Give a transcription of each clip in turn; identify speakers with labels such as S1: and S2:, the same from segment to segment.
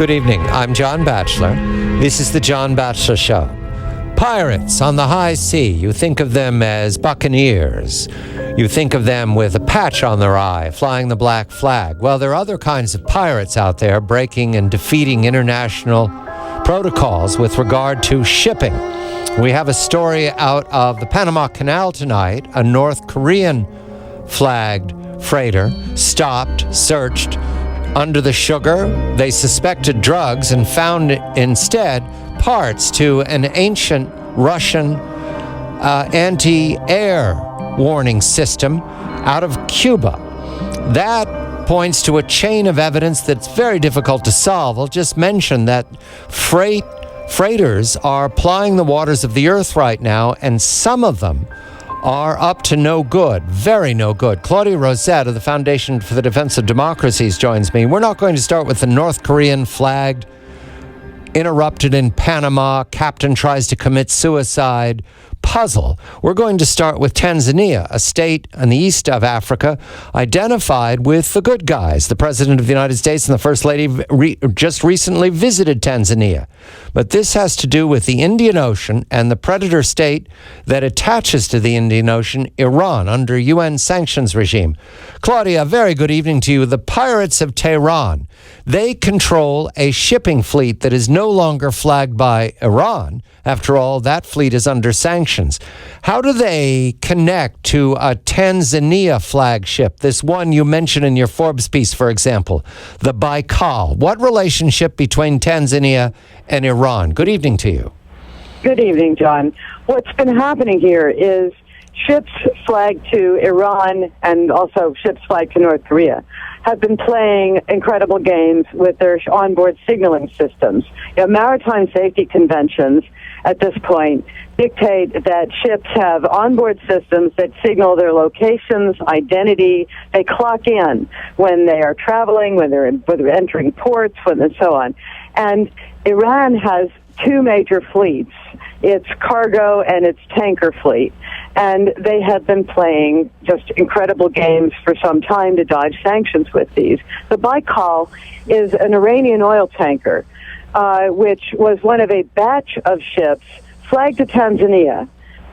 S1: Good evening. I'm John Batchelor. This is the John Batchelor Show. Pirates on the high sea. You think of them as buccaneers. You think of them with a patch on their eye, flying the black flag. Well, there are other kinds of pirates out there breaking and defeating international protocols with regard to shipping. We have a story out of the Panama Canal tonight. A North Korean flagged freighter stopped, searched under the sugar. They suspected drugs and found instead parts to an ancient Russian anti-air warning system out of Cuba. That points to a chain of evidence that's very difficult to solve. I'll just mention that freighters are plying the waters of the earth right now, and some of them are up to no good, very no good. Claudia Rosett of the Foundation for the Defense of Democracies joins me. We're not going to start with the North Korean flagged, interrupted in Panama, captain tries to commit suicide puzzle. We're going to start with Tanzania, a state in the east of Africa identified with the good guys. The President of the United States and the First Lady just recently visited Tanzania. But this has to do with the Indian Ocean and the predator state that attaches to the Indian Ocean, Iran, under UN sanctions regime. Claudia, very good evening to you. The pirates of Tehran, they control a shipping fleet that is no longer flagged by Iran. After all, that fleet is under sanctions. How do they connect to a Tanzania flagship? This one you mentioned in your Forbes piece, for example, the Baikal. What relationship between Tanzania and Iran? Good evening to you.
S2: Good evening, John. What's been happening here is ships flagged to Iran and also ships flagged to North Korea have been playing incredible games with their onboard signaling systems. Maritime safety conventions at this point dictate that ships have onboard systems that signal their locations, identity. They clock in when they are traveling, when they're entering ports, and so on. And Iran has two major fleets, its cargo and its tanker fleet. And they have been playing just incredible games for some time to dodge sanctions with these. The Baikal is an Iranian oil tanker, which was one of a batch of ships flagged to Tanzania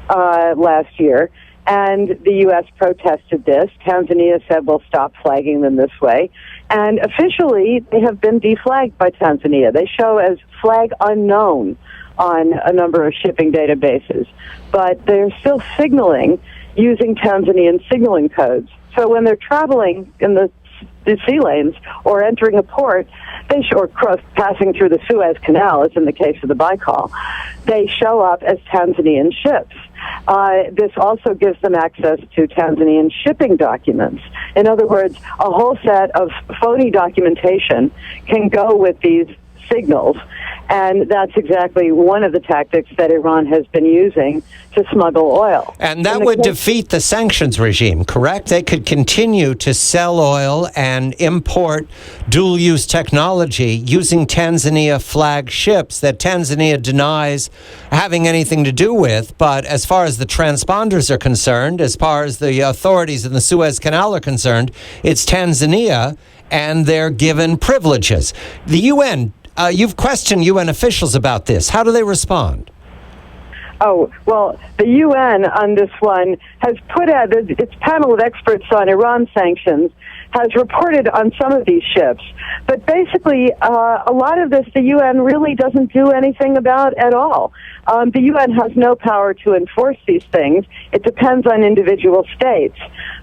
S2: last year. And the U.S. protested this. Tanzania said, we'll stop flagging them this way. And officially, they have been deflagged by Tanzania. They show as flag unknown on a number of shipping databases. But they're still signaling using Tanzanian signaling codes. So when they're traveling in the sea lanes or entering a port, or passing through the Suez Canal, as in the case of the Baikal, they show up as Tanzanian ships. This also gives them access to Tanzanian shipping documents. In other words, a whole set of phony documentation can go with these signals, and that's exactly one of the tactics that Iran has been using to smuggle oil.
S1: And that would defeat the sanctions regime, correct? They could continue to sell oil and import dual-use technology using Tanzania flag ships that Tanzania denies having anything to do with. But as far as the transponders are concerned, as far as the authorities in the Suez Canal are concerned, it's Tanzania, and they're given privileges. The UN, you've questioned UN officials about this. How do they respond?
S2: Oh, well, the UN on this one has put out its panel of experts on Iran sanctions has reported on some of these ships. But basically, a lot of this the UN really doesn't do anything about at all. The UN has no power to enforce these things. It depends on individual states.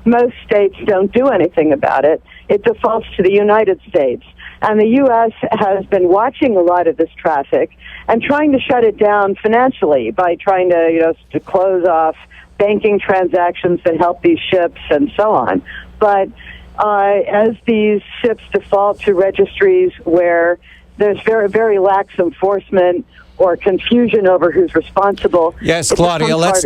S2: Most states don't do anything about it. It defaults to the United States. And the U.S. has been watching a lot of this traffic and trying to shut it down financially by trying to close off banking transactions that help these ships and so on. But as these ships default to registries where there's very, very lax enforcement, or confusion over who's responsible.
S1: Yes, Claudia, let's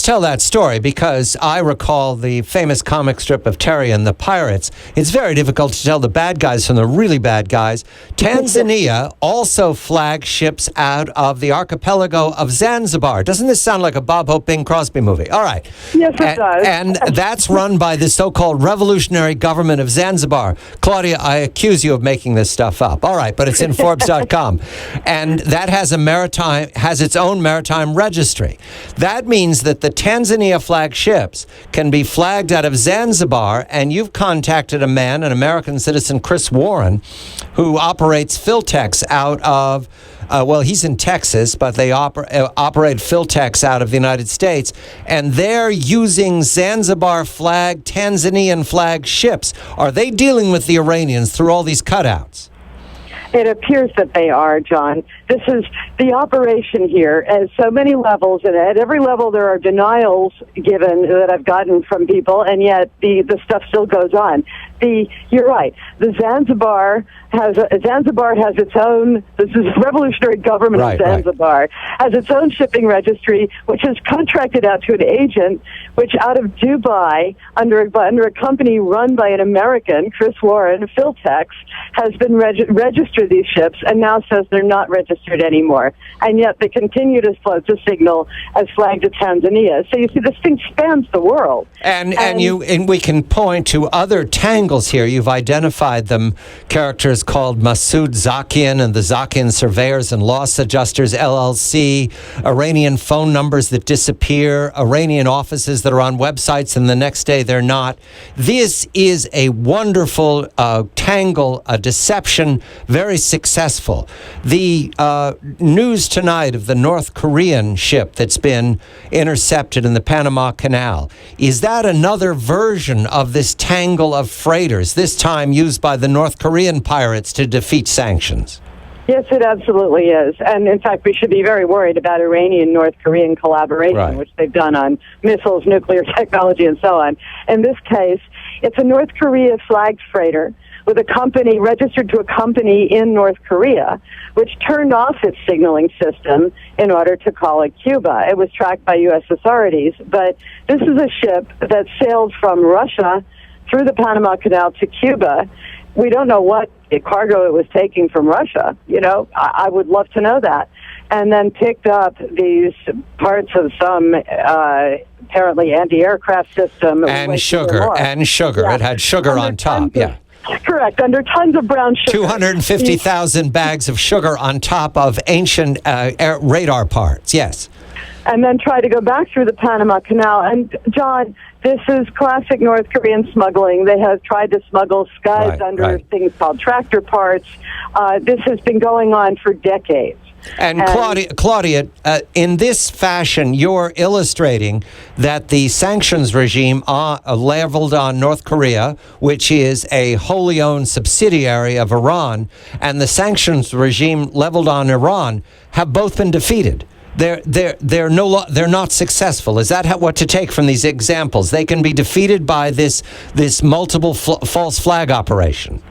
S1: tell that story, because I recall the famous comic strip of Terry and the Pirates. It's very difficult to tell the bad guys from the really bad guys. Tanzania also flagged ships out of the archipelago of Zanzibar. Doesn't this sound like a Bob Hope Bing Crosby movie? All right.
S2: Yes, it does.
S1: And that's run by the so-called revolutionary government of Zanzibar. Claudia, I accuse you of making this stuff up. All right, but it's in Forbes.com. And that has its own maritime registry. That means that the Tanzania flagged ships can be flagged out of Zanzibar, and you've contacted a man, an American citizen, Chris Warren, who operates Filtex out of he's in Texas, but they operate Filtex out of the United States, and they're using Zanzibar-flagged, Tanzanian-flagged ships. Are they dealing with the Iranians through all these cutouts?
S2: It appears that they are, John. This is the operation here at so many levels, and at every level there are denials given that I've gotten from people, and yet the stuff still goes on. You're right. The Zanzibar has its own. This is revolutionary government of Zanzibar has its own shipping registry, which is contracted out to an agent, which out of Dubai under a company run by an American, Chris Warren, Filtex, has been registered these ships, and now says they're not registered anymore, and yet they continue to float the signal as flagged to Tanzania. So you see, this thing spans the world. And we can point to other tangles here. You've identified them, characters called Masood Zakian and the Zakian Surveyors and Loss Adjusters LLC, Iranian phone numbers that disappear, Iranian offices that are on websites and the next day they're not. This is a wonderful tangle, a deception, very successful. The news tonight of the North Korean ship that's been intercepted in the Panama Canal, is that another version of this tangle of freighters, this time used by the North Korean pirates to defeat sanctions? Yes, it absolutely is. And in fact, we should be very worried about Iranian-North Korean collaboration, which they've done on missiles, nuclear technology, and so on. In this case, it's a North Korea flagged freighter with a company registered to a company in North Korea, which turned off its signaling system in order to call it Cuba. It was tracked by U.S. authorities, but this is a ship that sailed from Russia through the Panama Canal to Cuba. We don't know what cargo it was taking from Russia. I would love to know that. And then picked up these parts of some apparently anti-aircraft system.
S1: And sugar. Yeah. It had sugar on top,
S2: Correct, under tons of brown sugar.
S1: 250,000 bags of sugar on top of ancient radar parts, yes.
S2: And then try to go back through the Panama Canal. And, John, this is classic North Korean smuggling. They have tried to smuggle skies under things called tractor parts. This has been going on for decades.
S1: And Claudia, in this fashion, you're illustrating that the sanctions regime leveled on North Korea, which is a wholly owned subsidiary of Iran, and the sanctions regime leveled on Iran have both been defeated. They're not successful. Is that what to take from these examples? They can be defeated by this multiple false flag operation.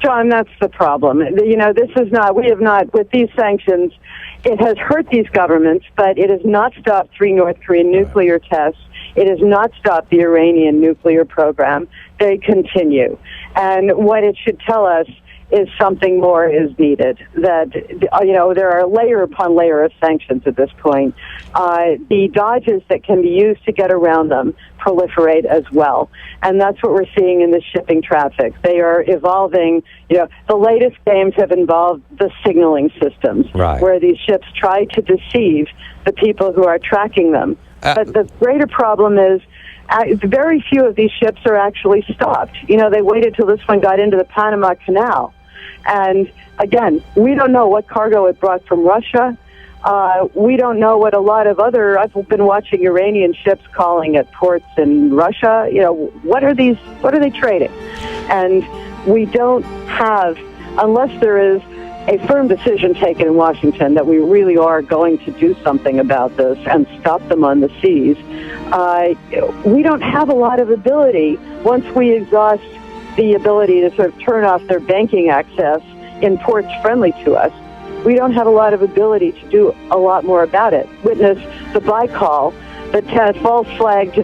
S2: John, that's the problem. This is not, we have not, with these sanctions, it has hurt these governments, but it has not stopped 3 North Korean nuclear tests. It has not stopped the Iranian nuclear program. They continue. And what it should tell us is something more is needed, that, there are layer upon layer of sanctions at this point. The dodges that can be used to get around them proliferate as well. And that's what we're seeing in the shipping traffic. They are evolving. The latest games have involved the signaling systems, where these ships try to deceive the people who are tracking them. But the greater problem is very few of these ships are actually stopped. They waited till this one got into the Panama Canal. And again, we don't know what cargo it brought from Russia. We don't know what a lot of other, I've been watching Iranian ships calling at ports in Russia. What are they trading? And we don't have, unless there is a firm decision taken in Washington that we really are going to do something about this and stop them on the seas, we don't have a lot of ability once we exhaust the ability to sort of turn off their banking access in ports friendly to us. we don't have a lot of ability to do a lot more about it. Witness the Baikal, the false flag,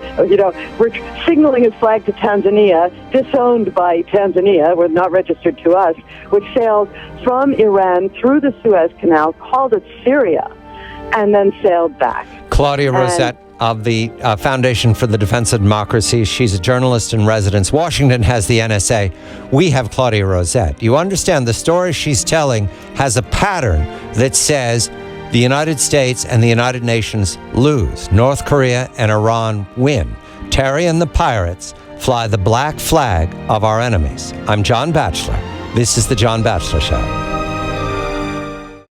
S2: we're signaling his flag to Tanzania, disowned by Tanzania, we're not registered to us, which sailed from Iran through the Suez Canal, called it Syria, and then sailed back.
S1: Claudia Rosett of the Foundation for the Defense of Democracies. She's a journalist in residence. Washington has the NSA. We have Claudia Rosett. You understand the story she's telling has a pattern that says the United States and the United Nations lose. North Korea and Iran win. Terry and the pirates fly the black flag of our enemies. I'm John Batchelor. This is The John Batchelor Show.